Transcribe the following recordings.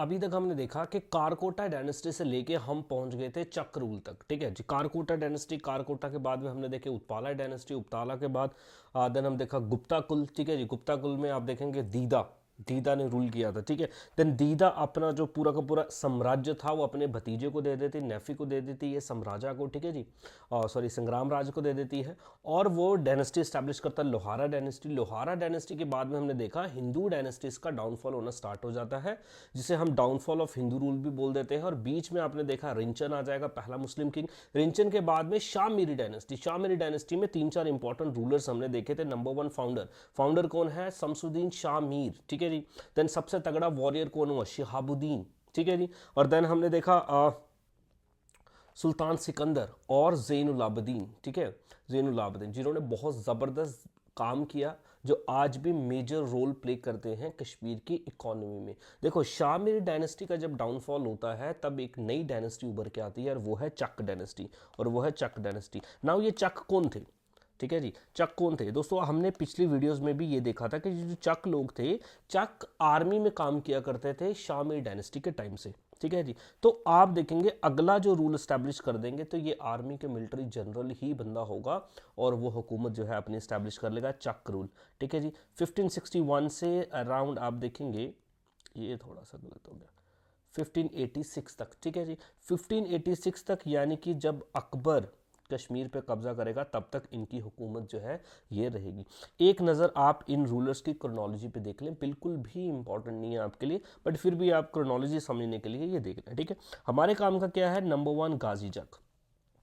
अभी तक हमने देखा कि कारकोटा डायनेस्टी से लेके हम पहुंच गए थे चक्ररूल तक। ठीक है जी, कारकोटा डायनेस्टी, कारकोटा के बाद में हमने देखे उत्पाला डायनेस्टी, उत्पाला के बाद देन हम देखा गुप्ता कुल। ठीक है जी, गुप्ता कुल में आप देखेंगे दीदा, दीदा ने रूल किया था। ठीक है, देन दीदा अपना जो पूरा का पूरा साम्राज्य था वो अपने भतीजे को दे देती, नेफी को दे देती है, सम्राजा को। ठीक है जी, सॉरी संग्राम राज को दे देती है, और वो डायनेस्टी स्टैब्लिश करता है लोहारा डायनेस्टी। लोहारा डायनेस्टी के बाद में हमने देखा हिंदू डायनेस्टीज का डाउनफॉल होना स्टार्ट हो जाता है, जिसे हम डाउनफॉल ऑफ हिंदू रूल भी बोल देते हैं। और बीच में आपने देखा रिंचन आ जाएगा, पहला मुस्लिम किंग। रिंचन के बाद में शाह मीरी डायनेस्टी। शाह मीरी डायनेस्टी में 3-4 इंपॉर्टेंट रूलर्स हमने देखे थे। नंबर 1 फाउंडर, फाउंडर कौन है? शमसुद्दीन शाह मीर। ठीक है जी। देन सबसे तगड़ा वॉरियर कौन हुआ? शिहाबुद्दीन। ठीक है जी। और देन हमने देखा सुल्तान सिकंदर और ज़ैनुल आबिदीन। ठीक है, ज़ैनुल आबिदीन, जिन्होंने बहुत ज़बरदस्त काम किया, जो आज भी मेजर रोल प्ले करते हैं कश्मीर की इकोनॉमी में। देखो, शाह मीर डायनेस्टी का जब डाउनफॉल होता है तब एक नई डायनेस्टी उभर के आती है, और वो है चक डायनेस्टी, और वो है चक डायनेस्टी। नाउ ये चक कौन थे? ठीक है जी, चक कौन थे दोस्तों? हमने पिछली वीडियोस में भी ये देखा था कि जो चक लोग थे, चक आर्मी में काम किया करते थे शाह मीर डायनेस्टी के टाइम से। ठीक है जी, तो आप देखेंगे अगला जो रूल स्टैब्लिश कर देंगे तो ये आर्मी के मिलिट्री जनरल ही बंदा होगा, और वो हुकूमत जो है अपनी स्टैब्लिश कर लेगा, चक रूल। ठीक है जी, 1561 से अराउंड आप देखेंगे, ये थोड़ा सा गलत हो गया, 1586 तक। ठीक है जी, 1586 तक, यानी कि जब अकबर कश्मीर पे कब्जा करेगा तब तक इनकी हुकूमत जो है ये रहेगी। एक नज़र आप इन रूलर्स की क्रोनोलॉजी पे देख लें, बिल्कुल भी इंपॉर्टेंट नहीं है आपके लिए, बट फिर भी आप क्रोनोलॉजी समझने के लिए ये देख लें। ठीक है, हमारे काम का क्या है? नंबर 1 गाजी चक।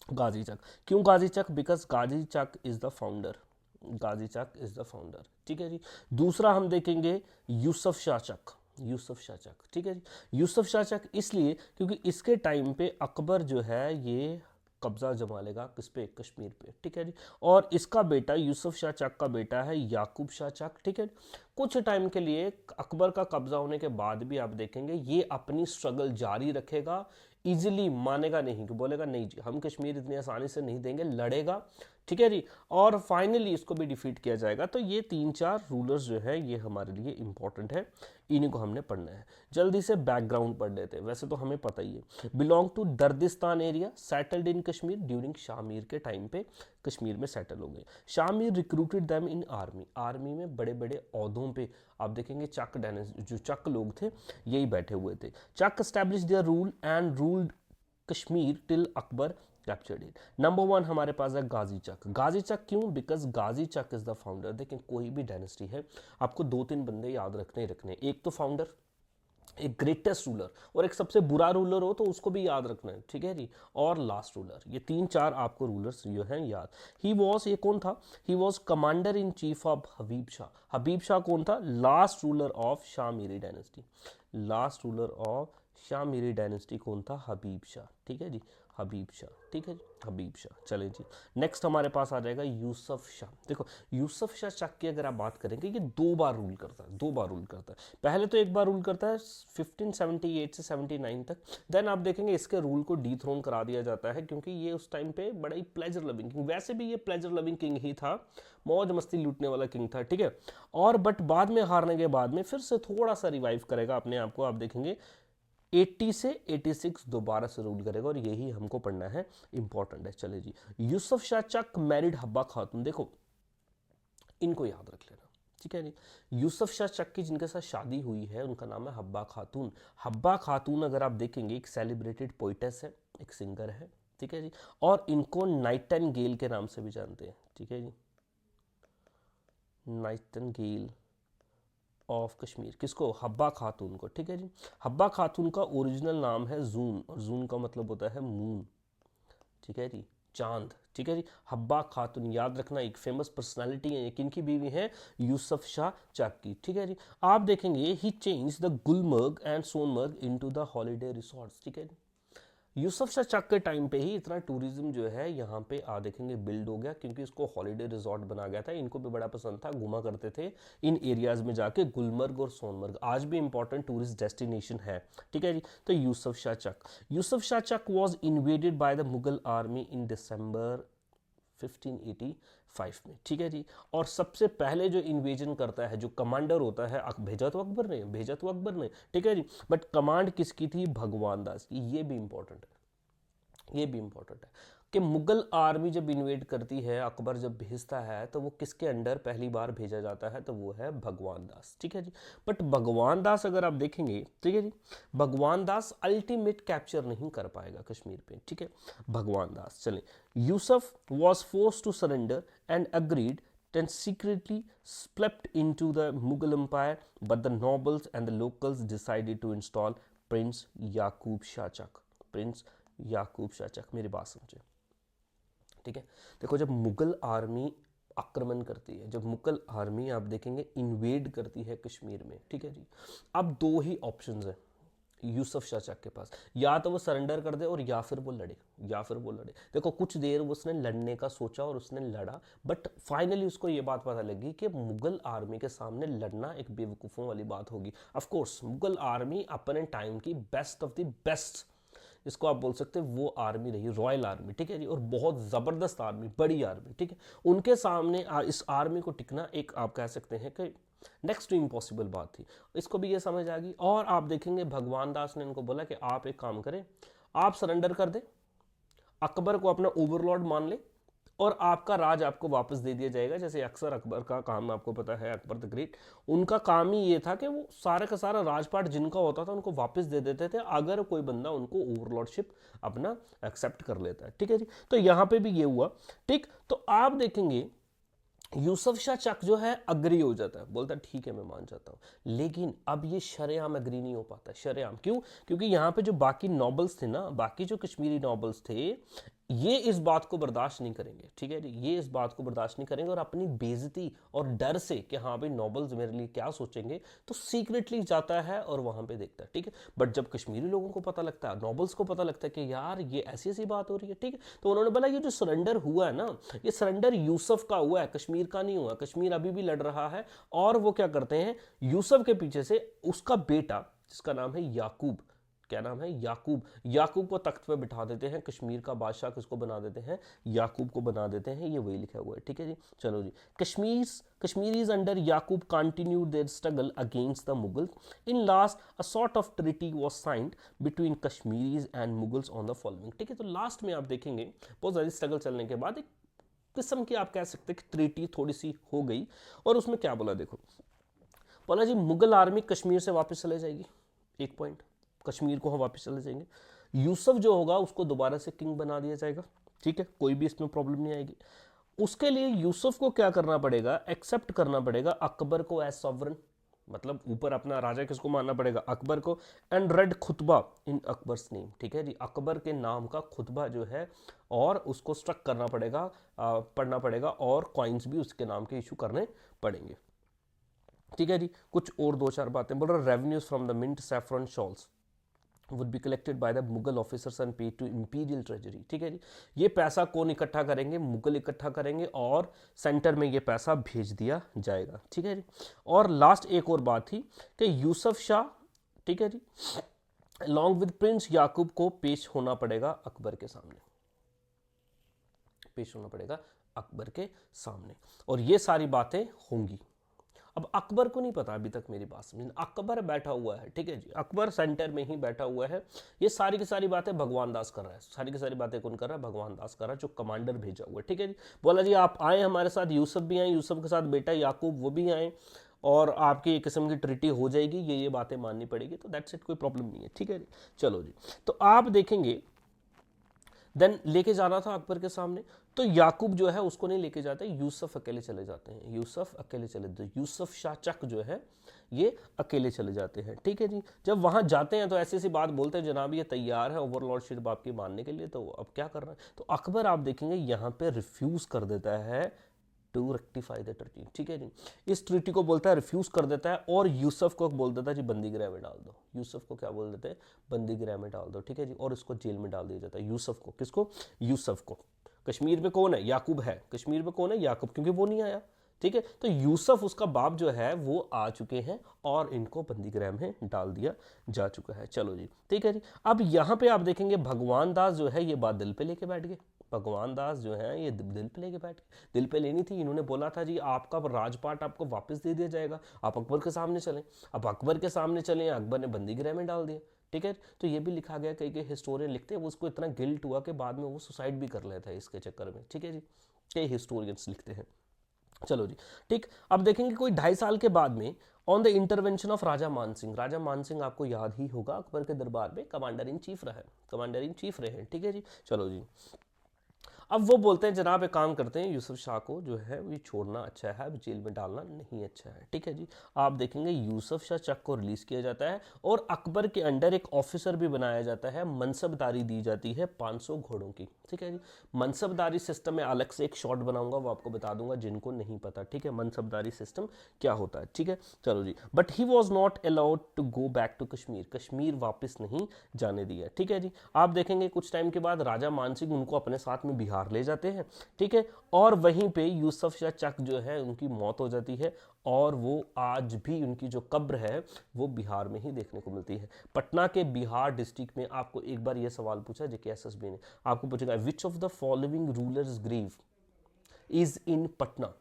गाजी चक, क्यों Ghazi Chak? Because Ghazi Chak is the founder, Ghazi Chak is the founder. ठीक है जी। दूसरा हम देखेंगे यूसुफ शाह चक, यूसुफ शाह चक। ठीक है जी, यूसुफ शाह चक इसलिए क्योंकि इसके टाइम पे अकबर जो है ये कब्जा जमा लेगा किस पे? कश्मीर पे। ठीक है जी, और इसका बेटा यूसुफ शाह चक का बेटा है याकूब शाह चक। ठीक है, कुछ टाइम के लिए अकबर का कब्जा होने के बाद भी आप देखेंगे ये अपनी स्ट्रगल जारी रखेगा, इजीली मानेगा नहीं, कि बोलेगा नहीं जी हम कश्मीर इतनी आसानी से नहीं देंगे, लड़ेगा। ठीक है जी, और फाइनली इसको भी डिफीट किया जाएगा। तो ये 3-4 रूलर्स जो है ये हमारे लिए इंपॉर्टेंट है, इन्हीं को हमने पढ़ना है। जल्दी से बैकग्राउंड पढ़ लेते हैं, वैसे तो हमें पता ही है। Belong to Dardistan area, settled in Kashmir during Shamir के टाइम पे कश्मीर में सेटल हो गए। Shamir recruited them in army, army में बड़े बड़े ओहदों पे आप देखेंगे चक जो चक लोग थे यही बैठे हुए थे। Chak establish their rule and ruled Kashmir till Akbar captured it. Number 1 हमारे पास है गाजी चक। गाजी चक क्यों? Because Ghazi Chak is the founder. देखें, कोई भी डायनेस्टी है आपको 2-3 बंदे याद रखने ही रखने, एक तो फाउंडर, एक ग्रेटेस्ट रूलर, और एक सबसे बुरा रूलर हो तो उसको भी याद रखना है। ठीक है जी, और लास्ट रूलर, ये 3-4 आपको रूलर्स जो हैं याद। ही वॉज, ये कौन था? He was commander in chief of Habib Shah. Habib Shah कौन था? Last ruler of Shah Miri dynasty. Last ruler of Shah Miri dynasty कौन था? हबीब शाह। ठीक है जी, हबीब शाह। ठीक है जी, हबीब शाह। चलें जी, नेक्स्ट हमारे पास आ जाएगा यूसुफ शाह। देखो, यूसुफ शाह चक की अगर आप बात करेंगे, ये 2 बार रूल करता है, 2 बार रूल करता है। पहले तो एक बार रूल करता है 1578 से 79 तक, देन आप देखेंगे इसके रूल को डीथ्रोन करा दिया जाता है, क्योंकि ये उस टाइम पे बड़ा ही प्लेजर लविंग किंग, वैसे भी ये प्लेजर लविंग किंग ही था, मौज मस्ती लूटने वाला किंग था। ठीक है, और बट बाद में हारने के बाद में फिर से थोड़ा सा रिवाइव करेगा अपने आप को, आप देखेंगे 80 से 86 दोबारा से रूल करेगा, और यही हमको पढ़ना है, इंपॉर्टेंट है। चले जी, यूसुफ शाह चक मैरिड हब्बा खातून। देखो, इनको याद रख लेना। ठीक है जी, यूसुफ शाह चक की जिनके साथ शादी हुई है उनका नाम है हब्बा खातून। हब्बा खातून अगर आप देखेंगे एक सेलिब्रेटेड पोइटेस है, एक सिंगर है। ठीक है जी, और इनको नाइटिंगेल के नाम से भी जानते हैं। ठीक है जी, नाइटिंगेल ऑफ कश्मीर, किसको? हब्बा खातून को। ठीक है जी, हब्बा खातून का ओरिजिनल नाम है जून, और जून का मतलब होता है मून। ठीक है जी, चांद। ठीक है जी, हब्बा खातून याद रखना, एक फेमस पर्सनालिटी है, किनकी बीवी है? यूसुफ शाह चक की। ठीक है जी, आप देखेंगे he change the Gulmarg and Sonmarg into the holiday resorts. ठीक है जी, यूसुफ शाह चक के टाइम पे ही इतना टूरिज्म जो है यहाँ पे आ देखेंगे बिल्ड हो गया, क्योंकि इसको हॉलीडे रिजॉर्ट बना गया था, इनको भी बड़ा पसंद था, घुमा करते थे इन एरियाज में जाके। गुलमर्ग और सोनमर्ग आज भी इंपॉर्टेंट टूरिस्ट डेस्टिनेशन है। ठीक है जी, तो Yusuf Shah Chak, Yusuf Shah Chak was invaded by the Mughal army in December 1585 में, ठीक है जी। और सबसे पहले जो इन्वेजन करता है, जो कमांडर होता है, भेजा तो अकबर ने, भेजा तो अकबर ने, ठीक है जी, बट कमांड किसकी थी? भगवान दास की। ये भी इंपॉर्टेंट है, ये भी इंपॉर्टेंट है कि मुगल आर्मी जब इन्वेड करती है, अकबर जब भेजता है, तो वो किसके अंडर पहली बार भेजा जाता है? तो वो है भगवान दास, ठीक है जी। बट भगवान दास अगर आप देखेंगे, ठीक है जी, भगवान दास अल्टीमेट कैप्चर नहीं कर पाएगा कश्मीर पे, ठीक है। भगवान दास, चलें, Yusuf was force to surrender and agreed then secretly swept into the Mughal Empire, but the nobles and the locals decided to install Prince Yaqub Shah Chak. Prince याकूब शाह चक, मेरी बात समझे, ठीक है। देखो, जब मुगल आर्मी आक्रमण करती है, जब मुगल आर्मी आप देखेंगे इन्वेड करती है कश्मीर में, ठीक है जी, अब दो ही ऑप्शंस हैं यूसुफ शाह चक के पास, या तो वो सरेंडर कर दे और या फिर वो लड़े, या फिर वो लड़े। देखो, कुछ देर उसने लड़ने का सोचा और उसने लड़ा, बट फाइनली उसको ये बात पता लगी कि मुगल आर्मी के सामने लड़ना एक बेवकूफ़ों वाली बात होगी। ऑफ कोर्स मुगल आर्मी अपने टाइम की बेस्ट ऑफ द बेस्ट, इसको आप बोल सकते हैं, वो आर्मी रही, रॉयल आर्मी, ठीक है जी, और बहुत ज़बरदस्त आर्मी, बड़ी आर्मी, ठीक है। उनके सामने इस आर्मी को टिकना एक, आप कह सकते हैं कि नेक्स्ट टू इम्पॉसिबल बात थी। इसको भी ये समझ आ गई। और आप देखेंगे भगवान दास ने इनको बोला कि आप एक काम करें, आप सरेंडर कर दें, अकबर को अपना ओवरलॉर्ड मान ले और आपका राज आपको वापस दे दिया जाएगा। जैसे अक्सर अकबर का काम आपको पता है, अकबर द ग्रेट, उनका काम ही ये था कि वो सारा का सारा राजपाट जिनका होता था उनको वापस दे देते थे, अगर कोई बंदा उनको ओवरलॉर्डशिप अपना एक्सेप्ट कर लेता है, ठीक है जी। तो यहाँ पे भी ये हुआ, ठीक। तो आप देखेंगे यूसुफ शाह चक जो है अग्री हो जाता है, बोलता है ठीक है मैं मान जाता हूँ, लेकिन अब ये शरेआम अग्री नहीं हो पाता। शरेआम क्यों? क्योंकि यहाँ पे जो बाकी नॉबल्स थे ना, बाकी जो कश्मीरी नॉबल्स थे, ये इस बात को बर्दाश्त नहीं करेंगे, ठीक है जी, ये इस बात को बर्दाश्त नहीं करेंगे और अपनी बेइज्जती और डर से कि हाँ भाई नॉबल्स मेरे लिए क्या सोचेंगे, तो सीक्रेटली जाता है और वहाँ पे देखता है, ठीक है। बट जब कश्मीरी लोगों को पता लगता है, नॉबल्स को पता लगता है कि यार ये ऐसी ऐसी बात हो रही है, ठीक है, तो उन्होंने बोला ये जो सरेंडर हुआ है ना, ये सरेंडर यूसुफ का हुआ है, कश्मीर का नहीं हुआ। कश्मीर अभी भी लड़ रहा है और वो क्या करते हैं, यूसुफ के पीछे से उसका बेटा जिसका नाम है याकूब, क्या नाम है, याकूब, याकूब को तख्त पे बिठा देते हैं। कश्मीर का बादशाह किसको बना देते हैं? याकूब को बना देते हैं। ये वही लिखा हुआ है, ठीक है जी। चलो जी, Kashmiris under Yakub continued their struggle against the Mughals. In last a sort of treaty was signed between Kashmiris and Mughals on the following, ठीक है। तो लास्ट में आप देखेंगे बहुत ज़्यादा स्ट्रगल चलने के बाद एक किस्म की, आप कह सकते हैं कि ट्रीटी थोड़ी सी हो गई। और उसमें क्या बोला, देखो बोला जी मुगल आर्मी कश्मीर से वापस चले जाएगी, एक पॉइंट, कश्मीर को हम वापस चले जाएंगे। यूसुफ जो होगा उसको दोबारा से किंग बना दिया जाएगा, ठीक है, कोई भी इसमें प्रॉब्लम नहीं आएगी। उसके लिए यूसुफ को क्या करना पड़ेगा? एक्सेप्ट करना पड़ेगा अकबर को एज सॉवरन, मतलब ऊपर अपना राजा किसको मानना पड़ेगा? अकबर को। And red Khutba in Akbar's name, ठीक है जी, अकबर के नाम का खुतबा जो है और उसको स्ट्रक करना पड़ेगा, पढ़ना पड़ेगा, और कॉइन्स भी उसके नाम के इशू करने पड़ेंगे, ठीक है जी। कुछ और दो चार बातें बोल रहा, revenues from the mint saffron shawls would be collected by the Mughal officers and paid to imperial treasury, ठीक है जी। ये पैसा कौन इकट्ठा करेंगे? मुगल इकट्ठा करेंगे और सेंटर में ये पैसा भेज दिया जाएगा, ठीक है जी। और लास्ट एक और बात थी कि यूसुफ शाह, ठीक है जी, अलॉन्ग विद प्रिंस याकूब को पेश होना पड़ेगा अकबर के सामने, पेश होना पड़ेगा अकबर के सामने, और ये सारी बातें होंगी। अब अकबर को नहीं पता अभी तक, मेरी बात समझना, अकबर बैठा हुआ है, ठीक है जी, अकबर सेंटर में ही बैठा हुआ है। ये सारी की सारी बातें भगवान दास कर रहा है, सारी की सारी बातें कौन कर रहा है? भगवान दास कर रहा है, जो कमांडर भेजा हुआ है, ठीक है जी। बोला जी आप आए हमारे साथ, यूसुफ भी आए, यूसुफ के साथ बेटा याकूब वो भी आए, और आपकी एक किस्म की ट्रीटी हो जाएगी, ये बातें माननी पड़ेगी, तो दैट्स इट, कोई प्रॉब्लम नहीं है, ठीक है जी। चलो जी, तो आप देखेंगे देन लेके जाना था अकबर के सामने, तो याकूब जो है उसको नहीं लेके जाते, यूसुफ अकेले चले जाते हैं, यूसुफ अकेले चले, तो यूसुफ शाह चक जो है ये अकेले चले जाते हैं, ठीक है जी। जब वहां जाते हैं तो ऐसी सी बात बोलते हैं, जनाब ये तैयार है ओवरलॉर्डशिप आपकी मानने के लिए, तो अब क्या कर रहा है? तो अकबर आप देखेंगे यहाँ पे रिफ्यूज कर देता है टू रेक्टिफाई द ट्रीटी, ठीक है जी। इस ट्रीटी को बोलता है, रिफ्यूज कर देता है, और यूसुफ को बोल देता है जी बंदी गृह में डाल दो। यूसुफ को क्या बोल देते हैं? बंदी गृह में डाल दो, ठीक है जी, और उसको जेल में डाल दिया जाता है। यूसुफ को, किसको? यूसुफ को। कश्मीर में कौन है? याकूब है। कश्मीर में कौन है? याकूब, क्योंकि वो नहीं आया, ठीक है। तो यूसुफ उसका बाप जो है वो आ चुके हैं और इनको बंदीगृह में डाल दिया जा चुका है। चलो जी, ठीक है जी। अब यहाँ पे आप देखेंगे भगवान दास जो है ये बात दिल पे लेके बैठ गए। भगवान दास जो है ये दिल पे लेके बैठ गए। दिल पे लेनी थी, इन्होंने बोला था जी आपका राजपाट आपको वापस दे दिया जाएगा, आप अकबर के सामने चलें। अब अकबर के सामने चलें, अकबर ने बंदीगृह में डाल दिया। ठीक है, तो ये भी लिखा गया, कई कई हिस्टोरियन लिखते हैं वो उसको इतना गिल्ट हुआ कि बाद में वो सुसाइड भी कर लेता है इसके चक्कर में। ठीक है जी, कई हिस्टोरियंस लिखते हैं। चलो जी, ठीक। अब देखेंगे कोई 2.5 साल के बाद में ऑन द इंटरवेंशन ऑफ राजा मानसिंह। राजा मानसिंह आपको याद ही होगा अकबर के दरबार में कमांडर इन चीफ रहे, कमांडर इन चीफ रहे। ठीक है जी, चलो जी। अब वो बोलते हैं जनाब एक काम करते हैं, यूसुफ शाह को जो है ये छोड़ना अच्छा है, अब जेल में डालना नहीं अच्छा है। ठीक है जी। आप देखेंगे यूसुफ शाह चक को रिलीज किया जाता है और अकबर के अंडर एक ऑफिसर भी बनाया जाता है, मनसबदारी दी जाती है 500 घोड़ों की। ठीक है जी। मनसबदारी सिस्टम में अलग से एक शॉर्ट बनाऊंगा, वो आपको बता दूंगा जिनको नहीं पता। ठीक है, मनसबदारी सिस्टम क्या होता है। ठीक है, चलो जी। But he was not allowed to go back to Kashmir, Kashmir वापस नहीं जाने दिया। ठीक है जी। आप देखेंगे कुछ टाइम के बाद राजा मानसिंह उनको अपने साथ में बिहार ले जाते हैं। ठीक है, और वहीं पे यूसुफ शाह चक जो है उनकी मौत हो जाती है और वो आज भी उनकी जो कब्र है वो बिहार में ही देखने को मिलती है। पटना के बिहार डिस्ट्रिक्ट में आपको एक बार ये सवाल पूछा JKSSB ने, आपको पूछेगा which of the following rulers grave is in Patna,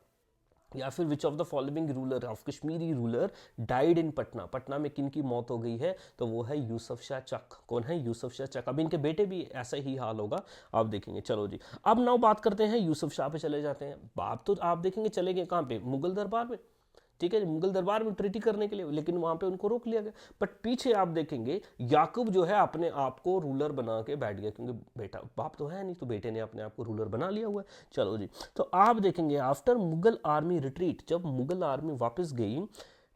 या फिर which of the following ruler of Kashmiri ruler died in Patna. Patna में किन की मौत हो गई है, तो वो है यूसुफ शाह चक। कौन है, यूसुफ शाह चक। अब इनके बेटे भी ऐसा ही हाल होगा, आप देखेंगे। चलो जी, अब नाउ बात करते हैं यूसुफ शाह पे चले जाते हैं। बाप तो आप देखेंगे चले गए कहाँ पे, मुगल दरबार में। ठीक है, मुगल दरबार में ट्रीटी करने के लिए, लेकिन वहां पे उनको रोक लिया गया। बट पीछे आप देखेंगे याकूब जो है अपने आप को रूलर बना के बैठ गया, क्योंकि बेटा बाप तो है नहीं, तो बेटे ने अपने आप को रूलर बना लिया हुआ है। चलो जी, तो आप देखेंगे आफ्टर मुगल आर्मी रिट्रीट, जब मुगल आर्मी वापस गई,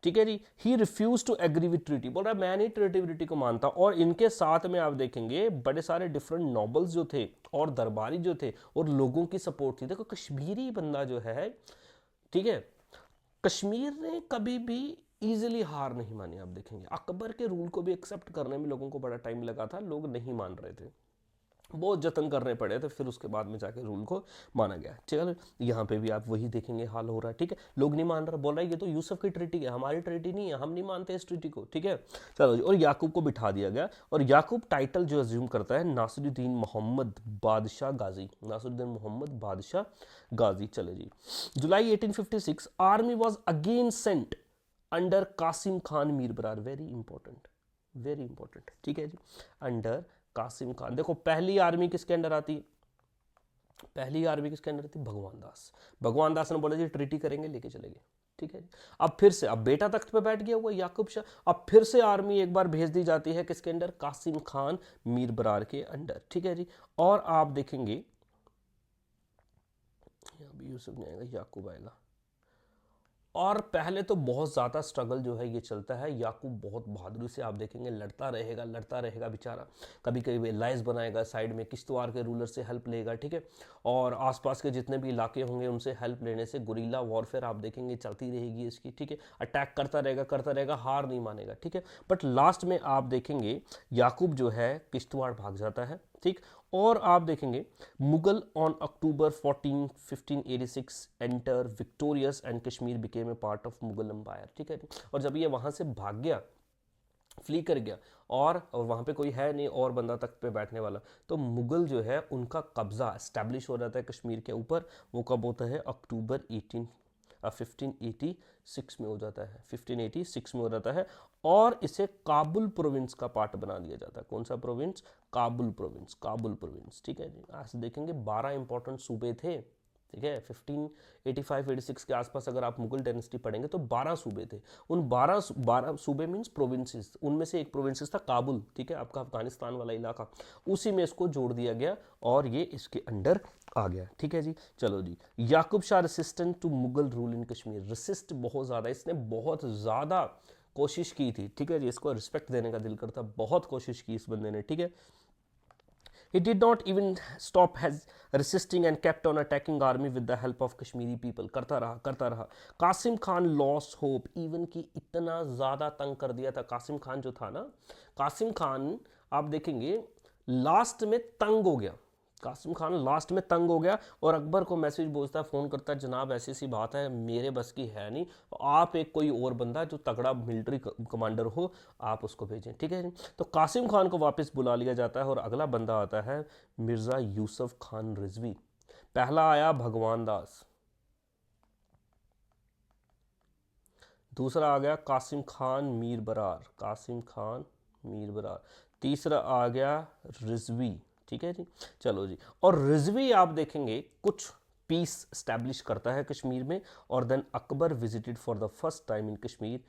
ठीक है जी, he refuse to agree with treaty, बोल रहा मैं नहीं ट्रीटी को मानता। और इनके साथ में आप देखेंगे बड़े सारे डिफरेंट नॉबल्स जो थे और दरबारी जो थे और लोगों की सपोर्ट थी। देखो कश्मीरी बंदा जो है, ठीक है, कश्मीर ने कभी भी इजीली हार नहीं मानी। आप देखेंगे अकबर के रूल को भी एक्सेप्ट करने में लोगों को बड़ा टाइम लगा था, लोग नहीं मान रहे थे, बहुत जतन करने पड़े थे, फिर उसके बाद में जाके रूल को माना गया। चलो यहाँ पे भी आप वही देखेंगे हाल हो रहा है। ठीक है, लोग नहीं मान रहे, बोल रहा है ये तो यूसुफ की ट्रीटी है, हमारी ट्रीटी नहीं है, हम नहीं मानते इस ट्रीटी को। ठीक है, चलो जी, और याकूब को बिठा दिया गया और याकूब टाइटल जो अज्यूम करता है नासिरुद्दीन मोहम्मद बादशाह गाजी, नासिरुद्दीन मोहम्मद बादशाह गाजी। चले जी, July 1856 army was again sent under Qasim Khan Mir Barar. Very important, very important. ठीक है जी, अंडर कासिम खान। देखो पहली आर्मी किसके अंडर आती, पहली आर्मी किसके अंडर थी, भगवान दास। भगवान दास ने बोला जी ट्रीटी करेंगे, लेके चले गए। ठीक है, अब फिर से, अब बेटा तख्त पे बैठ गया हुआ याकूब शाह, अब फिर से आर्मी एक बार भेज दी जाती है किसके अंडर, कासिम खान मीर बरार के अंडर। ठीक है जी, और आप देखेंगे यूसुफ नहीं आएगा, याकूब आएगा। और पहले तो बहुत ज़्यादा स्ट्रगल जो है ये चलता है। याकूब बहुत बहादुरी से आप देखेंगे लड़ता रहेगा बेचारा, कभी कभी लाइज बनाएगा साइड में, किश्तवाड़ के रूलर से हेल्प लेगा। ठीक है, और आसपास के जितने भी इलाके होंगे उनसे हेल्प लेने से गुरिल्ला वॉरफेयर आप देखेंगे चलती रहेगी इसकी। ठीक है, अटैक करता रहेगा, हार नहीं मानेगा। ठीक है, बट लास्ट में आप देखेंगे याकूब जो है किश्तवाड़ भाग जाता है। ठीक, और आप देखेंगे Mughal on October 14 1586 enter victorious and Kashmir became a part of Mughal empire. ठीक है, और जब ये वहां से भाग गया, फ्ली कर गया, और वहां पे कोई है नहीं और बंदा तख्त पे बैठने वाला, तो मुगल जो है उनका कब्जा एस्टैब्लिश हो जाता है कश्मीर के ऊपर। वो कब होता है, अक्टूबर 1586 में हो जाता है, 1586 में हो जाता है, और इसे काबुल प्रोविंस का पार्ट बना दिया जाता है। कौन सा province, Kabul province, Kabul province. ठीक है जी, आज देखेंगे 12 इंपॉर्टेंट सूबे थे। ठीक है, 1585-86 के आसपास अगर आप मुगल डायनेस्टी पढ़ेंगे तो 12 सूबे थे। उन 12 सूबे मीन्स प्रोविंसेस, उनमें से एक प्रोविंसेस था काबुल। ठीक है, आपका अफगानिस्तान वाला इलाका, उसी में इसको जोड़ दिया गया और ये इसके अंडर आ गया। ठीक है जी, चलो जी, Yakub Shah resistant to Mughal rule in Kashmir. Resist बहुत ज़्यादा, इसने बहुत ज़्यादा कोशिश की थी। ठीक है जी, इसको रिस्पेक्ट देने का दिल करता, बहुत कोशिश की इस बंदे ने। ठीक है, he did not even stop has resisting and kept on attacking army with the help of Kashmiri people। करता रहा। Qasim Khan lost hope, even कि इतना ज़्यादा तंग कर दिया था कासिम खान जो था ना, कासिम खान आप देखेंगे लास्ट में तंग हो गया। कासिम खान लास्ट में तंग हो गया और अकबर को मैसेज भेजता है, फ़ोन करता है, जनाब ऐसी सी बात है, मेरे बस की है नहीं, आप एक कोई और बंदा जो तगड़ा मिलिट्री कमांडर हो आप उसको भेजें, ठीक है। तो कासिम खान को वापस बुला लिया जाता है और अगला बंदा आता है मिर्ज़ा यूसुफ खान रिजवी। पहला आया भगवान दास, दूसरा आ गया कासिम खान मीर बरार, कासिम खान मीर बरार, तीसरा आ गया रिजवी, ठीक है जी। चलो जी, और रिजवी आप देखेंगे कुछ पीस स्टैब्लिश करता है कश्मीर में, और then Akbar visited for the first time in Kashmir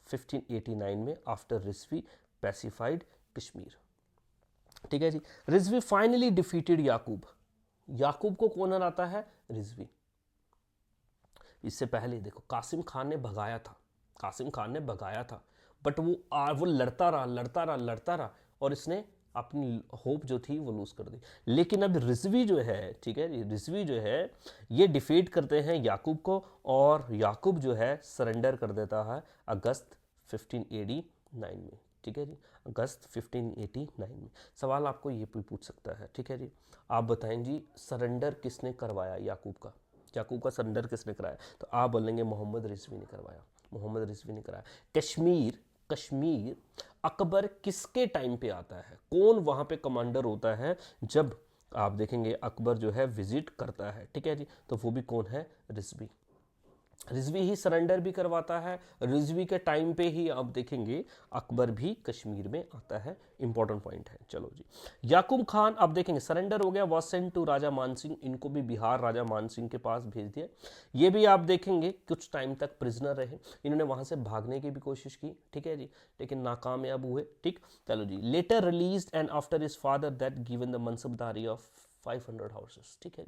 1589 में आफ्टर रिजवी पैसिफाइड कश्मीर, ठीक है जी। रिजवी फाइनली डिफीटेड याकूब, याकूब को कौन हराता है? रिजवी। इससे पहले देखो कासिम खान ने भगाया था, कासिम खान ने भगाया था, बट वो लड़ता रहा लड़ता रहा लड़ता रहा और इसने अपनी होप जो थी वो लूज कर दी। लेकिन अब रिजवी जो है, ठीक है, रिजवी जो है ये डिफीट करते हैं याकूब को, और याकूब जो है सरेंडर कर देता है अगस्त 1589 में, ठीक है जी, अगस्त 1589 में। सवाल आपको ये भी पूछ सकता है, ठीक है जी, आप बताएं जी सरेंडर किसने करवाया याकूब का, याकूब का सरेंडर किसने कराया? तो आप बोलेंगे मोहम्मद रिजवी ने करवाया, मोहम्मद रिजवी ने कराया। कश्मीर, कश्मीर अकबर किसके टाइम पे आता है, कौन वहां पे कमांडर होता है जब आप देखेंगे अकबर जो है विजिट करता है, ठीक है जी, तो वो भी कौन है? रिजवी। रिजवी ही सरेंडर भी करवाता है, रिजवी के टाइम पे ही आप देखेंगे अकबर भी कश्मीर में आता है, इंपॉर्टेंट पॉइंट है। चलो जी, याकूब खान अब देखेंगे सरेंडर हो गया, वॉज सेंट टू राजा मानसिंह, इनको भी बिहार राजा मानसिंह के पास भेज दिया। ये भी आप देखेंगे कुछ टाइम तक प्रिजनर रहे, इन्होंने वहां से भागने की भी कोशिश की, ठीक है जी, लेकिन नाकामयाब हुए, ठीक। चलो जी, later release and after his father that given the mansabdari of 500 houses, ठीक है।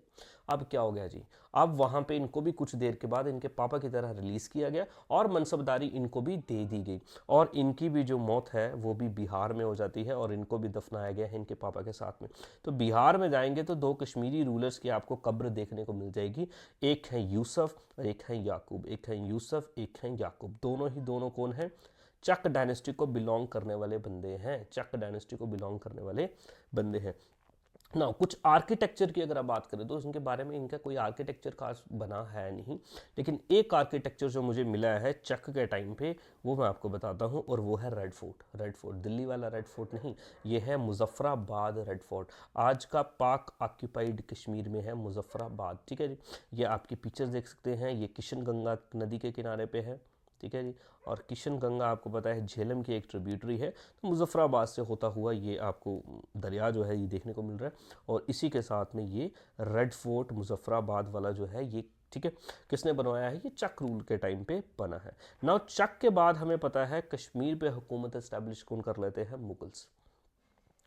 अब क्या हो गया जी, अब वहां पे इनको भी कुछ देर के बाद इनके पापा की तरह रिलीज किया गया और मनसबदारी इनको भी दे दी गई, और इनकी भी जो मौत है वो भी बिहार में हो जाती है और इनको भी दफनाया गया है इनके पापा के साथ में। तो बिहार में जाएंगे तो दो कश्मीरी रूलर्स की आपको कब्र देखने को मिल जाएगी, एक है यूसुफ और एक है याकूब, एक है यूसुफ एक है याकूब, दोनों ही दोनों कौन है? चक डायनेस्टी को बिलोंग करने वाले बंदे हैं, चक डायनेस्टी को बिलोंग करने वाले बंदे हैं ना। कुछ आर्किटेक्चर की अगर आप बात करें तो इनके बारे में इनका कोई आर्किटेक्चर खास बना है नहीं, लेकिन एक आर्किटेक्चर जो मुझे मिला है चक के टाइम पे वो मैं आपको बताता हूँ, और वो है red fort. Red fort Delhi वाला रेड फोर्ट नहीं, ये है मुजफ्फराबाद रेड फोर्ट, आज का पाक ऑक्यूपाइड कश्मीर में है मुजफ्फराबाद, ठीक है जी। ये आपके पिक्चर्स देख सकते हैं, ये किशन गंगा नदी के किनारे पे है, ठीक है जी, और किशन गंगा आपको पता है झेलम की एक ट्रिब्यूटरी है, तो मुजफ्फराबाद से होता हुआ ये आपको दरिया जो है ये देखने को मिल रहा है, और इसी के साथ में ये रेड फोर्ट मुजफ्फराबाद वाला जो है ये, ठीक है, किसने बनवाया है? ये चक रूल के टाइम पे बना है। नाउ चक के बाद हमें पता है कश्मीर पे हुकूमत इस्टेब्लिश कौन कर लेते हैं? मुगल्स।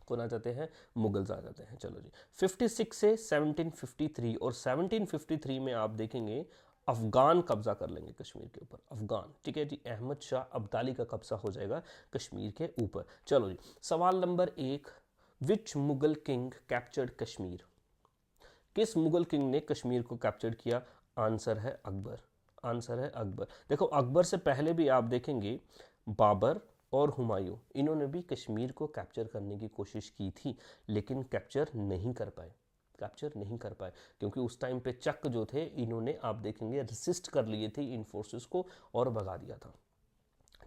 कौन आ जाते हैं? मुगल्स आ जाते हैं। चलो जी, 56 से 1753, और 1753 में आप देखेंगे अफगान कब्जा कर लेंगे कश्मीर के ऊपर, अफगान, ठीक है जी, अहमद शाह अब्दाली का कब्जा हो जाएगा कश्मीर के ऊपर। चलो जी, सवाल नंबर 1, विच मुगल किंग कैप्चर्ड कश्मीर, किस मुगल किंग ने कश्मीर को कैप्चर किया? आंसर है अकबर, आंसर है अकबर। देखो अकबर से पहले भी आप देखेंगे बाबर और हुमायूं, इन्होंने भी कश्मीर को कैप्चर करने की कोशिश की थी, लेकिन कैप्चर नहीं कर पाए, कैप्चर नहीं कर पाए, क्योंकि उस टाइम पे चक जो थे इन्होंने आप देखेंगे रेसिस्ट कर लिए थे इन फोर्सेस को और भगा दिया था,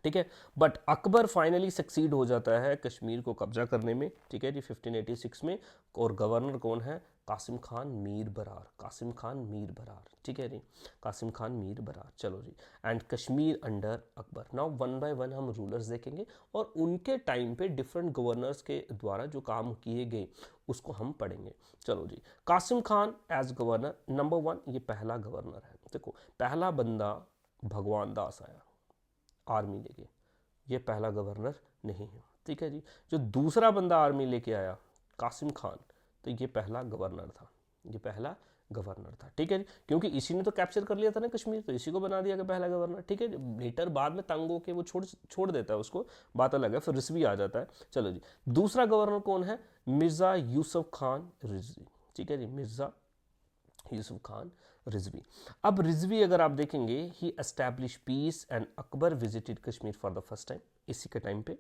ठीक है। बट अकबर फाइनली सक्सीड हो जाता है कश्मीर को कब्जा करने में, ठीक है जी, 1586 में, और गवर्नर कौन है? कासिम खान मीर बरार, कासिम खान मीर बरार, ठीक है जी, कासिम खान मीर बरार। चलो जी, and Kashmir under Akbar. Now one by one हम रूलर्स देखेंगे और उनके टाइम पे डिफरेंट गवर्नर्स के द्वारा जो काम किए गए उसको हम पढ़ेंगे। चलो जी, Qasim Khan as governor number 1, ये पहला गवर्नर है। देखो पहला बंदा भगवान दास आया आर्मी लेके, ये पहला गवर्नर नहीं है, ठीक है जी। जो दूसरा बंदा आर्मी लेके आया कासिम खान, तो ये पहला गवर्नर था, ये पहला गवर्नर था, ठीक है जी, क्योंकि इसी ने तो कैप्चर कर लिया था ना कश्मीर, तो इसी को बना दिया कि पहला गवर्नर, ठीक है। लेटर बाद में तंग होके वो छोड़ देता है उसको, बात अलग है, फिर रिजवी आ जाता है। चलो जी, दूसरा गवर्नर कौन है? मिर्जा यूसुफ खान रिजवी, ठीक है जी, मिर्जा यूसुफ खान रिजवी। अब रिजवी अगर आप देखेंगे he establish peace and Akbar visited Kashmir for the first time, इसी के टाइम पे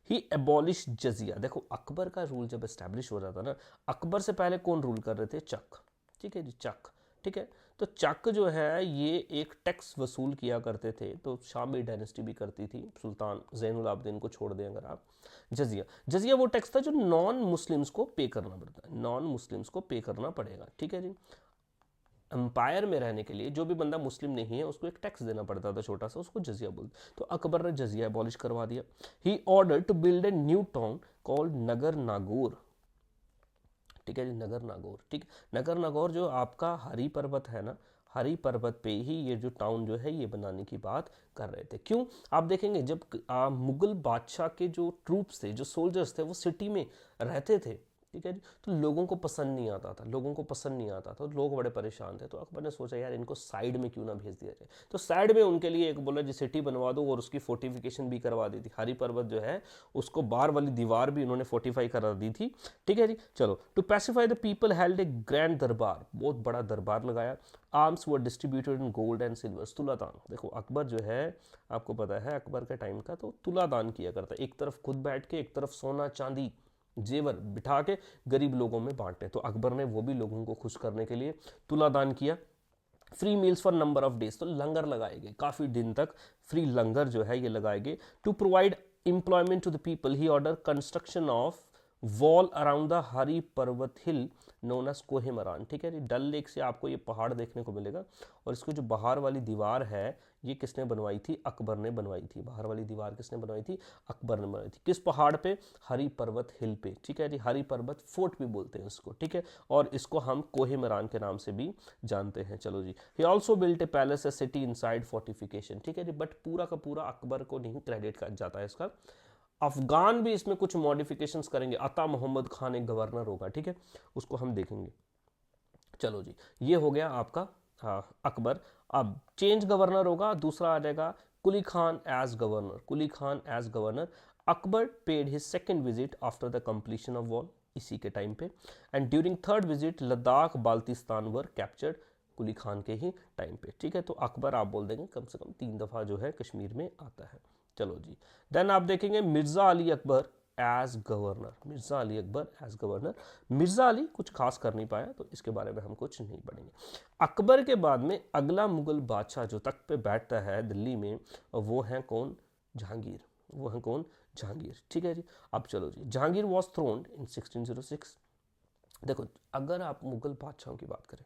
ही एबॉलिश जजिया। देखो अकबर का रूल जब एस्टैब्लिश हो रहा था ना, अकबर से पहले कौन रूल कर रहे थे? चक, ठीक है जी, चक, ठीक है। तो चक जो है ये एक टैक्स वसूल किया करते थे, तो शामी डायनेस्टी भी करती थी, सुल्तान ज़ैनुल आबदीन को छोड़ दें अगर आप। जजिया, जजिया वो टैक्स था जो नॉन मुस्लिम्स को पे करना पड़ता है, नॉन मुस्लिम्स को पे करना पड़ेगा, ठीक है जी। एम्पायर में रहने के लिए जो भी बंदा मुस्लिम नहीं है उसको एक टैक्स देना पड़ता था छोटा सा, उसको जजिया बोलते। तो अकबर ने जजिया एबॉलिश करवा दिया। He order to build a new town called Nagar Nagor, ठीक है जी, नगर नागौर, ठीक। नगर नागौर जो आपका हरी पर्वत है ना, हरी पर्वत पे ही ये जो टाउन जो है ये बनाने की बात कर रहे थे। क्यों? आप देखेंगे जब मुगल बादशाह के जो ट्रूप्स थे, जो सोल्जर्स थे, वो सिटी में रहते थे, ठीक है जी, तो लोगों को पसंद नहीं आता था, लोगों को पसंद नहीं आता था, लोग बड़े परेशान थे। तो अकबर ने सोचा यार इनको साइड में क्यों ना भेज दिया जाए। तो साइड में उनके लिए एक बोला जी सिटी बनवा दो, और उसकी फोर्टिफिकेशन भी करवा दी थी। हरी पर्वत जो है उसको बाहर वाली दीवार भी उन्होंने फोर्टिफाई करा दी थी, ठीक है जी। चलो, to pacify the people held a grand darbar, बहुत बड़ा दरबार लगाया। Alms were distributed in gold and silver, तुलादान। देखो अकबर जो है आपको पता है अकबर के टाइम का, तो तुलादान किया करता, एक तरफ खुद बैठ के एक तरफ सोना चांदी जेवर बिठा के गरीब लोगों में बांटे। तो अकबर ने वो भी लोगों को खुश करने के लिए तुलादान किया। Free meals for number of days, तो लंगर लगाए गए, काफ़ी दिन तक फ्री लंगर जो है ये लगाए गए। To provide employment to the people he order construction of wall around the Hari Parbat hill known as कोहिमरान, ठीक है जी। डल लेक से आपको ये पहाड़ देखने को मिलेगा, और इसको जो बाहर वाली दीवार है ये किसने बनवाई थी? अकबर ने बनवाई थी। बाहर वाली दीवार किसने बनवाई थी? अकबर ने बनवाई थी। किस पहाड़ पे? हरी पर्वत हिल पे, ठीक है जी। हरी पर्वत फोर्ट भी बोलते हैं इसको, ठीक है, और इसको हम कोहिमरान के नाम से भी जानते हैं। चलो जी, he also built a palace, a city inside fortification, ठीक है जी। बट पूरा का पूरा अकबर को नहीं क्रेडिट जाता है इसका, अफगान भी इसमें कुछ मॉडिफिकेशंस करेंगे। अता मोहम्मद खान एक गवर्नर होगा, ठीक है, उसको हम देखेंगे। चलो जी, ये हो गया आपका अकबर। अब चेंज गवर्नर होगा, दूसरा आ जाएगा Quli Khan as governor, Quli Khan as governor. Akbar paid his second visit after the completion of wall, इसी के टाइम पे, and during third visit Ladakh Baltistan were captured, Quli Khan के ही टाइम पे, ठीक है। तो अकबर आप बोल देंगे कम से कम 3 दफ़ा जो है कश्मीर में आता है। चलो जी, देन आप देखेंगे Mirza Ali Akbar as governor, Mirza Ali Akbar as governor. Mirza Ali कुछ खास कर नहीं पाया, तो इसके बारे में हम कुछ नहीं पढ़ेंगे। अकबर के बाद में अगला मुगल बादशाह जो तख्त पे बैठता है दिल्ली में, वो है कौन? जहांगीर, वो है कौन? जहांगीर, ठीक है जी। अब चलो जी, जहांगीर वॉज थ्रोन्ड इन 1606। देखो अगर आप मुगल बादशाहों की बात करें,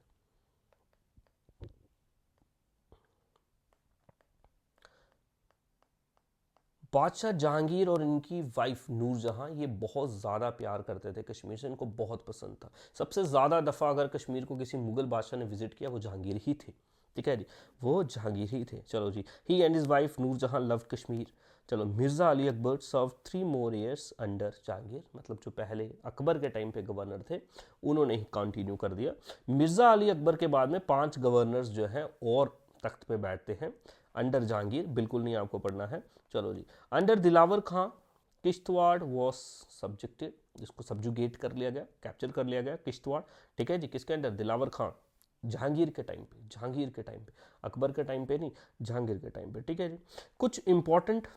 बादशाह जहांगीर और इनकी वाइफ नूरजहां ये बहुत ज़्यादा प्यार करते थे कश्मीर से, इनको बहुत पसंद था। सबसे ज़्यादा दफ़ा अगर कश्मीर को किसी मुगल बादशाह ने विजिट किया वो जहांगीर ही थे, ठीक है जी, वो जहांगीर ही थे। चलो जी, he and his wife Nurjahan loved Kashmir. चलो, Mirza Ali Akbar served 3 more years under Jahangir, मतलब जो पहले अकबर के टाइम पे गवर्नर थे उन्होंने ही कंटिन्यू कर दिया। मिर्ज़ा अली अकबर के बाद में 5 गवर्नर्स जो हैं और तख्त पे बैठते हैं अंडर जहांगीर, बिल्कुल नहीं आपको पढ़ना है। चलो जी, under Dilawar Khan Kishtwar was subjected, जिसको सब्जुगेट कर लिया गया, कैप्चर कर लिया गया किश्तवाड़, ठीक है जी। किसके अंडर? दिलावर खां, जहांगीर के टाइम पे, जहांगीर के टाइम पे, अकबर के टाइम पे नहीं, जहांगीर के टाइम पे, ठीक है जी। कुछ इंपॉर्टेंट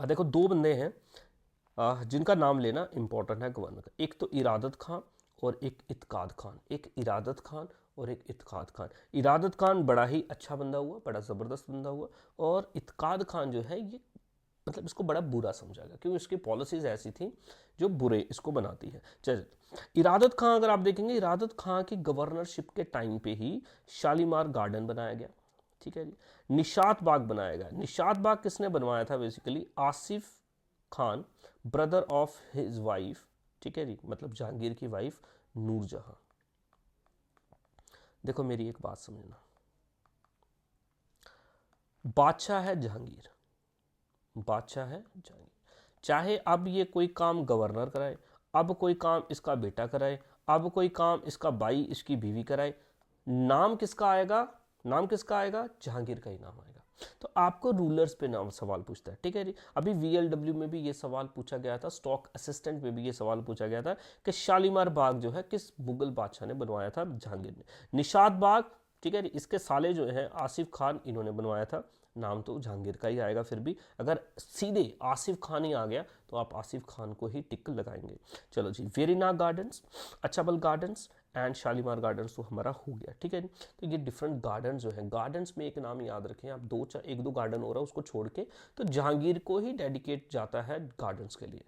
देखो 2 बंदे हैं जिनका नाम लेना इंपॉर्टेंट है गवर्नर का, एक तो इरादत खां और एक इत्काद खान, एक इरादत खान और एक इत्काद खान। इरादत खान बड़ा ही अच्छा बंदा हुआ, बड़ा ज़बरदस्त बंदा हुआ, और इत्काद खान जो है ये मतलब इसको बड़ा बुरा समझा गया क्योंकि इसकी पॉलिसीज ऐसी थी जो बुरे इसको बनाती है। चल, इरादत खां अगर आप देखेंगे, इरादत खां की गवर्नरशिप के टाइम पे ही शालीमार गार्डन बनाया गया, ठीक है जी। निशात बाग बनाया गया। निशात बाग किसने बनवाया था? Basically Asif Khan, brother of his wife, ठीक है जी, मतलब जहांगीर की वाइफ नूरजहां। देखो मेरी एक बात समझना, बादशाह है जहांगीर, बादशाह है जहांगीर, चाहे अब ये कोई काम गवर्नर कराए, अब कोई काम इसका बेटा कराए, अब कोई काम इसका भाई इसकी बीवी कराए, नाम किसका आएगा? नाम किसका आएगा? जहांगीर का ही नाम आएगा। तो आपको रूलर्स पे नाम सवाल पूछता है, ठीक है जी। अभी VLW में भी ये सवाल पूछा गया था, स्टॉक असिस्टेंट में भी ये सवाल पूछा गया था कि शालीमार बाग जो है किस मुगल बादशाह ने बनवाया था? जहांगीर ने। निशात बाग, ठीक है जी, इसके साले जो हैं आसिफ खान, इन्होंने बनवाया था नाम तो जहांगीर का ही आएगा। फिर भी अगर सीधे आसिफ खान ही आ गया तो आप आसिफ खान को ही टिक लगाएंगे। चलो जी, Verinag gardens, Achabal gardens and Shalimar gardens तो हमारा हो गया, ठीक है। तो ये डिफरेंट गार्डन जो है, गार्डन्स में एक नाम याद रखें आप, एक दो गार्डन हो रहा है उसको छोड़ के, तो जहांगीर को ही डेडिकेट जाता है गार्डन्स के लिए।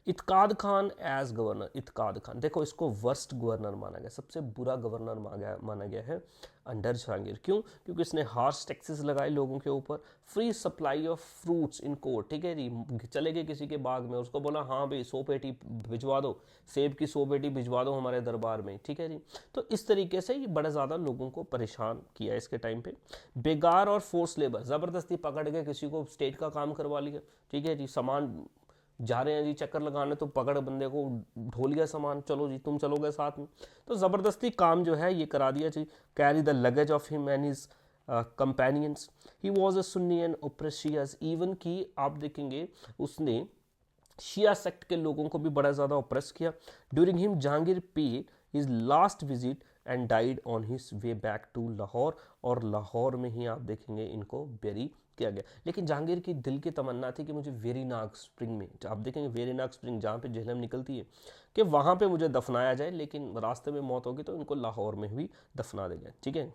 इत्काद खान एज गवर्नर, इत्काद खान देखो इसको वर्स्ट गवर्नर माना गया, सबसे बुरा गवर्नर माना गया है अंडर जहांगीर। क्यों? क्योंकि इसने हार्श टैक्सेस लगाए लोगों के ऊपर, free supply of fruits in court, ठीक है जी। चले गए किसी के बाग में, उसको बोला हाँ भाई 100 पेटी भिजवा दो, सेब की 100 पेटी भिजवा दो हमारे दरबार में, ठीक है जी। तो इस तरीके से ये बड़ा ज़्यादा लोगों को परेशान किया इसके टाइम पे। बेगार और फोर्स लेबर, ज़बरदस्ती पकड़ के किसी को स्टेट का काम करवा लिया, ठीक है जी। सामान जा रहे हैं जी चक्कर लगाने, तो पकड़ बंदे को, ढो लिया सामान, चलो जी तुम चलोगे साथ में, तो ज़बरदस्ती काम जो है ये करा दिया जी। Carry the luggage of him and his companions, he was a Sunni and oppress Shias, even की आप देखेंगे उसने शिया सेक्ट के लोगों को भी बड़ा ज़्यादा ओप्रेस किया। During him Jahangir paid his last visit and died on his way back to Lahore, और लाहौर में ही आप देखेंगे इनको बेरी किया गया। लेकिन जहांगीर की दिल की तमन्ना थी कि मुझे वेरीनाग स्प्रिंग में, आप देखेंगे वेरीनाग स्प्रिंग जहाँ पे झेलम निकलती है, कि वहाँ पे मुझे दफनाया जाए, लेकिन रास्ते में मौत होगी तो इनको लाहौर में भी दफना देंगे, ठीक है।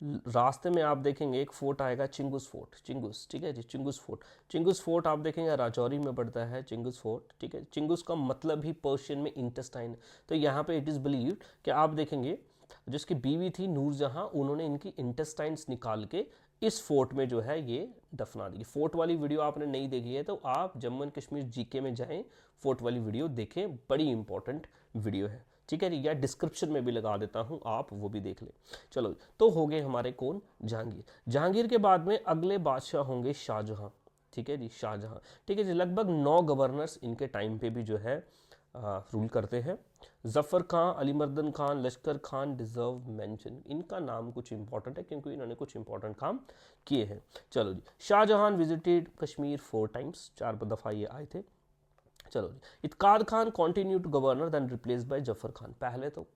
रास्ते में आप देखेंगे एक फोर्ट आएगा चिंगुस फोर्ट, चिंगुस, ठीक है जी, चिंगुस फोर्ट। चिंगुस फोर्ट आप देखेंगे राजौरी में पड़ता है चिंगुस फोर्ट, ठीक है। चिंगुस का मतलब ही पर्शियन में इंटेस्टाइन, तो यहाँ पे इट इज़ बिलीव्ड कि आप देखेंगे जिसकी बीवी थी नूरजहां, उन्होंने इनकी इंटेस्टाइन्स निकाल के इस फोर्ट में जो है ये दफना दी। फोर्ट वाली वीडियो आपने नहीं देखी है तो आप जम्मू एंड कश्मीर जीके में जाएं, फोर्ट वाली वीडियो देखें, बड़ी इंपॉर्टेंट वीडियो है, ठीक है। या डिस्क्रिप्शन में भी लगा देता हूं, आप वो भी देख लें। चलो तो हो गए हमारे कौन, जहांगीर। जहांगीर के बाद में अगले बादशाह होंगे शाहजहां, ठीक है जी, शाहजहां, ठीक है जी। लगभग 9 गवर्नर्स इनके टाइम पे भी जो है रूल करते हैं। जफ़र खान, अलीमर्दन खान, लश्कर खान डिजर्व मेंशन, इनका नाम कुछ इंपॉर्टेंट है क्योंकि इन्होंने कुछ इंपॉर्टेंट काम किए हैं। चलो जी, शाहजहां विजिटेड कश्मीर 4 टाइम्स, 4 दफ़ा ये आए थे। चलो जी, Itqad Khan continued governor then replace by Zafar Khan, पहले तो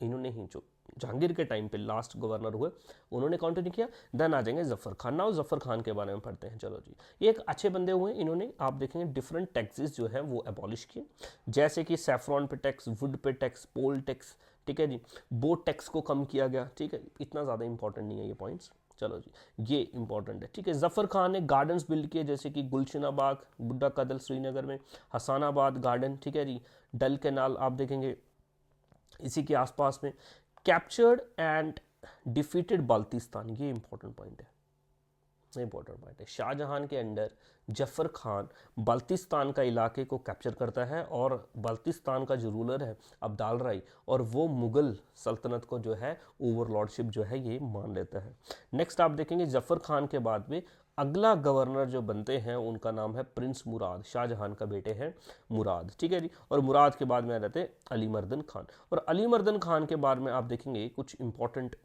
इन्होंने ही जो जहांगीर के टाइम पे लास्ट गवर्नर हुए उन्होंने कंटिन्यू किया, देन आ जाएंगे जफर खान। नाउ जफर खान के बारे में पढ़ते हैं। चलो जी, ये एक अच्छे बंदे हुए, इन्होंने आप देखेंगे डिफरेंट टैक्सेस जो है वो एबॉलिश किए, जैसे कि सैफरॉन पे टैक्स, वुड पे टैक्स, पोल टैक्स, ठीक है जी। बोट टैक्स को कम किया गया, ठीक है, इतना ज़्यादा इंपॉर्टेंट नहीं है ये पॉइंट्स। चलो जी, ये इंपॉर्टेंट है, ठीक है। जफर खान ने गार्डन्स बिल्ड किए, जैसे कि गुलशना बाग, बुड्ढा कदल श्रीनगर में, हसानाबाद गार्डन, ठीक है जी। डल कैनाल आप देखेंगे इसी के आसपास में। कैप्चर्ड एंड डिफीटेड बाल्टिस्तान, ये इंपॉर्टेंट पॉइंट है, इंपॉर्टेंट पॉइंट है। शाहजहां के अंडर जफर खान बाल्टिस्तान का इलाके को कैप्चर करता है, और बाल्टिस्तान का जो रूलर है अब्दाल राय, और वो मुगल सल्तनत को जो है ओवरलॉर्डशिप जो है ये मान लेता है। नेक्स्ट आप देखेंगे जफर खान के बाद में अगला गवर्नर जो बनते हैं उनका नाम है प्रिंस मुराद, शाहजहां का बेटे हैं मुराद, ठीक है जी। और मुराद के बाद में आ जाते हैं अली मर्दन खान, और अली मर्दन खान के बाद में आप देखेंगे कुछ इंपॉर्टेंट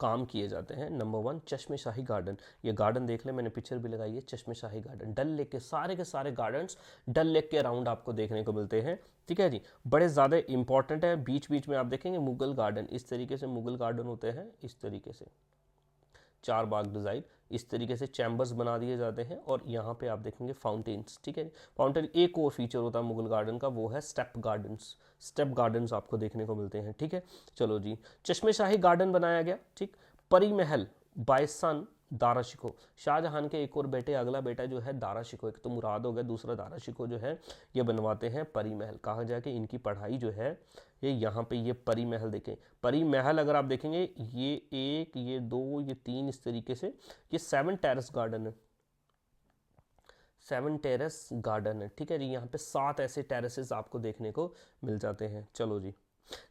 काम किए जाते हैं। नंबर 1 चश्मे शाही गार्डन, ये गार्डन देख ले, मैंने पिक्चर भी लगाई है, चश्मे शाही गार्डन डल लेक के सारे गार्डन्स डल लेक के अराउंड आपको देखने को मिलते हैं, ठीक है जी। बड़े ज़्यादा इंपॉर्टेंट है। बीच बीच में आप देखेंगे मुगल गार्डन, इस तरीके से मुगल गार्डन होते हैं, इस तरीके से 4 बाग डिज़ाइन, इस तरीके से चैम्बर्स बना दिए जाते हैं, और यहाँ पे आप देखेंगे फाउंटेन्स, ठीक है। फाउंटेन एक और फीचर होता है मुगल गार्डन का, वो है स्टेप गार्डन्स, स्टेप गार्डन्स आपको देखने को मिलते हैं, ठीक है। चलो जी, चश्मे शाही गार्डन बनाया गया, ठीक। परी महल बाय सन दारा शिको, शाहजहां के एक और बेटे, अगला बेटा जो है दारा शिको, एक तो मुराद हो गया, दूसरा दारा शिको जो है ये बनवाते हैं परी महल। कहा जाए कि इनकी पढ़ाई जो है ये यहाँ पे, ये परी महल देखें, परी महल अगर आप देखेंगे ये 1, ये 2, ये 3, इस तरीके से ये 7 टेरेस गार्डन है, 7 टेरेस गार्डन है, ठीक है जी। यहाँ पे 7 ऐसे टेरेसेस आपको देखने को मिल जाते हैं। चलो जी,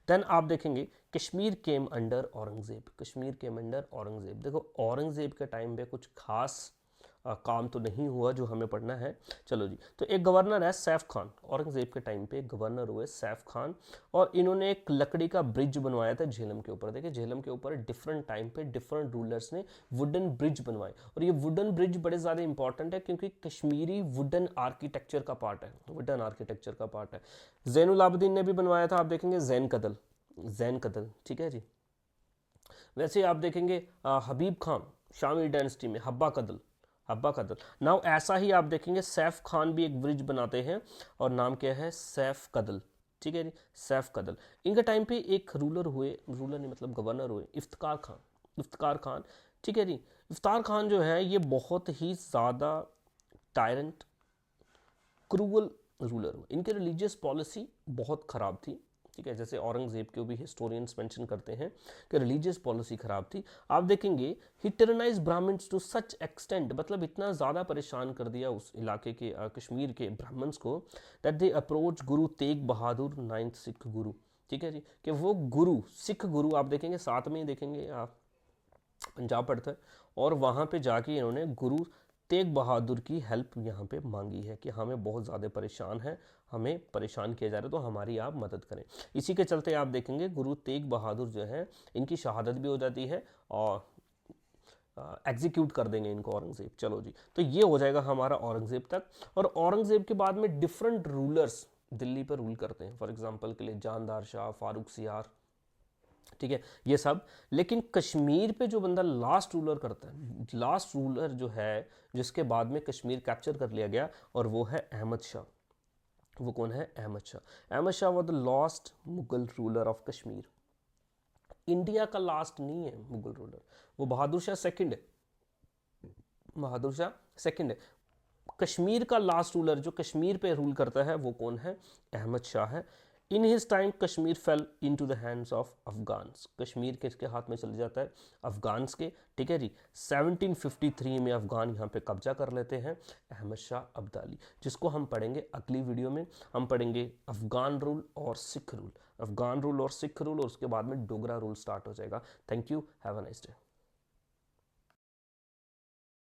देन आप देखेंगे Kashmir came under Aurangzeb, Kashmir came under Aurangzeb. देखो औरंगजेब के टाइम पे कुछ खास काम तो नहीं हुआ जो हमें पढ़ना है। चलो जी, तो एक गवर्नर है सैफ खान, औरंगजेब के टाइम पे गवर्नर हुए सैफ खान, और इन्होंने एक लकड़ी का ब्रिज बनवाया था झेलम के ऊपर। देखिए झेलम के ऊपर डिफरेंट टाइम पे डिफरेंट रूलर्स ने वुडन ब्रिज बनवाए, और ये वुडन ब्रिज बड़े ज़्यादा इंपॉर्टेंट है क्योंकि कश्मीरी वुडन आर्किटेक्चर का पार्ट है, वुडन आर्किटेक्चर का पार्ट है। जैनुल आबदीन ने भी बनवाया था, आप देखेंगे जैन कदल, जैन कदल, ठीक है जी। वैसे आप देखेंगे हबीब खान शामी डायनेस्टी में हब्बा कदल, हब्बा कदल। नाउ ऐसा ही आप देखेंगे सैफ खान भी एक ब्रिज बनाते हैं और नाम क्या है, सैफ कदल, ठीक है जी, सैफ कदल। इनके टाइम पे एक रूलर हुए, रूलर नहीं मतलब गवर्नर हुए, इफ्तिकार खान, इफ्तिकार खान, ठीक है जी। इफ्तार खान जो है ये बहुत ही ज़्यादा टायरेंट, क्रूअल रूलर हुए। इनकी रिलीजियस पॉलिसी बहुत ख़राब थी, ठीक है। जैसे औरंगजेब के भी हिस्टोरियंस मेंशन करते हैं कि रिलीजियस पॉलिसी ख़राब थी। आप देखेंगे ही टिरनाइज ब्राह्मण्स टू सच एक्सटेंट, मतलब इतना ज़्यादा परेशान कर दिया उस इलाके के कश्मीर के ब्राह्मण्स को, that they approach Guru Tegh Bahadur 9th Sikh गुरु, ठीक है जी। कि वो गुरु, सिख गुरु आप देखेंगे साथ में ही देखेंगे आप पंजाब पढ़ता है, और वहाँ पे जाके इन्होंने गुरु तेग बहादुर की हेल्प यहाँ पे मांगी है कि हमें बहुत ज़्यादा परेशान है, हमें परेशान किया जा रहा है, तो हमारी आप मदद करें। इसी के चलते आप देखेंगे गुरु तेग बहादुर जो है इनकी शहादत भी हो जाती है और एग्जीक्यूट कर देंगे इनको औरंगजेब। चलो जी, तो ये हो जाएगा हमारा औरंगजेब तक। और औरंगजेब के बाद में डिफरेंट रूलर्स दिल्ली पर रूल करते हैं, फॉर एग्जाम्पल के लिए जानदार शाह, फारूक सियार, ठीक है, ये सब। लेकिन कश्मीर पे जो बंदा लास्ट रूलर करता है, लास्ट रूलर जो है जिसके बाद में कश्मीर कैप्चर कर लिया गया, और वो है अहमद शाह। वो कौन है, Ahmad Shah. Ahmad Shah was the last Mughal ruler of Kashmir. India का लास्ट नहीं है मुगल रूलर, वो बहादुर शाह सेकंड है, बहादुर शाह सेकंड है। कश्मीर का लास्ट रूलर जो कश्मीर पे रूल करता है वो कौन है, अहमद शाह है। In his time Kashmir fell into the hands of Afghans, Kashmir किसके हाथ में चले जाता है, अफगान्स के, ठीक है जी। 1753 में अफगान यहाँ पे कब्जा कर लेते हैं, अहमद शाह अब्दाली, जिसको हम पढ़ेंगे अगली वीडियो में। हम पढ़ेंगे अफगान रूल और सिख रूल, अफगान रूल और सिख रूल, और उसके बाद में डोगरा रूल स्टार्ट हो जाएगा। Thank you, have a nice day.